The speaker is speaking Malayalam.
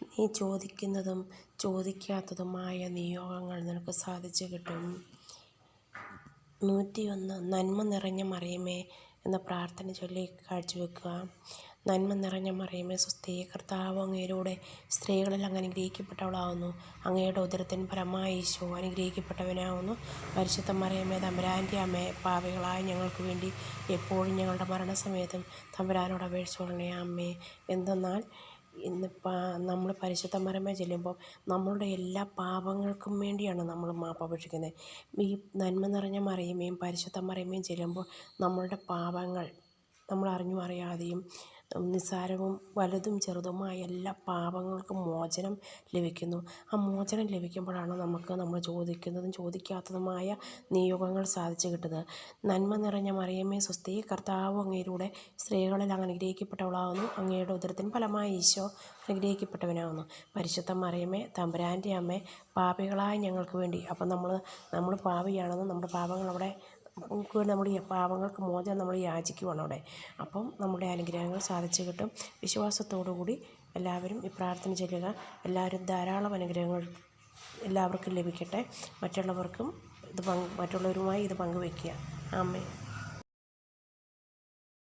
നീ ചോദിക്കുന്നതും ചോദിക്കാത്തതുമായ നിയോഗങ്ങൾ നിനക്ക് സാധിച്ചു കിട്ടും. 101 നന്മ നിറഞ്ഞ മറിയമേ എന്ന പ്രാർത്ഥന ചൊല്ലി കാഴ്ചവെക്കുക. നന്മ നിറഞ്ഞ മറിയമേ സ്വസ്തി, കർത്താവ് അങ്ങയിലൂടെ സ്ത്രീകളിൽ അങ്ങ് അനുഗ്രഹിക്കപ്പെട്ടവളാവുന്നു. അങ്ങയുടെ ഉദരത്തിൻ ഫലമായ ഈശോ അനുഗ്രഹിക്കപ്പെട്ടവനാവുന്നു. പരിശുദ്ധ മറിയമേ തമ്പുരാൻ്റെ അമ്മേ, പാപികളായ ഞങ്ങൾക്ക് വേണ്ടി എപ്പോഴും ഞങ്ങളുടെ മരണസമയത്തും തമ്പുരാനോട് അപേക്ഷിച്ചുകൊള്ളണേ. അമ്മേ. എന്തെന്നാൽ ഇന്ന് നമ്മൾ പരിശുദ്ധ മറിയമേ ചെല്ലുമ്പോൾ നമ്മളുടെ എല്ലാ പാപങ്ങൾക്കും വേണ്ടിയാണ് നമ്മൾ മാപ്പ് അപേക്ഷിക്കുന്നത്. ഈ നന്മ നിറഞ്ഞ മറിയമേയും പരിശുദ്ധ മറിയമേയും ചെല്ലുമ്പോൾ നമ്മളുടെ പാപങ്ങൾ നമ്മൾ അറിഞ്ഞും അറിയാതെയും നിസ്സാരവും വലുതും ചെറുതുമായ എല്ലാ പാപങ്ങൾക്കും മോചനം ലഭിക്കുന്നു. ആ മോചനം ലഭിക്കുമ്പോഴാണ് നമ്മൾ ചോദിക്കുന്നതും ചോദിക്കാത്തതുമായ നിയോഗങ്ങൾ സാധിച്ചു കിട്ടുന്നത്. നന്മ നിറഞ്ഞ മറിയമേ സ്വസ്തി, കർത്താവ് അങ്ങയിലൂടെ സ്ത്രീകളിൽ അങ്ങ് അനുഗ്രഹിക്കപ്പെട്ടവളാകുന്നു. അങ്ങയുടെ ഉദരത്തിൻ ഫലമായ ഈശോ അനുഗ്രഹിക്കപ്പെട്ടവനാകുന്നു. പരിശുദ്ധ മറിയമേ തമ്പുരാൻ്റെ അമ്മേ, പാപികളായ ഞങ്ങൾക്ക് വേണ്ടി. അപ്പം നമ്മൾ പാപിയാണെന്ന് നമ്മുടെ പാപങ്ങൾ അവിടെ നമ്മുടെ ഈ പാപങ്ങൾക്ക് മോചനം നമ്മൾ യാചിക്കുവാണ് അവിടെ. അപ്പം നമ്മുടെ അനുഗ്രഹങ്ങൾ സാധിച്ചു കിട്ടും. വിശ്വാസത്തോടു കൂടി എല്ലാവരും ഈ പ്രാർത്ഥന ചൊല്ലുക. എല്ലാവരും ധാരാളം അനുഗ്രഹങ്ങൾ എല്ലാവർക്കും ലഭിക്കട്ടെ. മറ്റുള്ളവരുമായി ഇത് പങ്കുവയ്ക്കുക. ആമേൻ.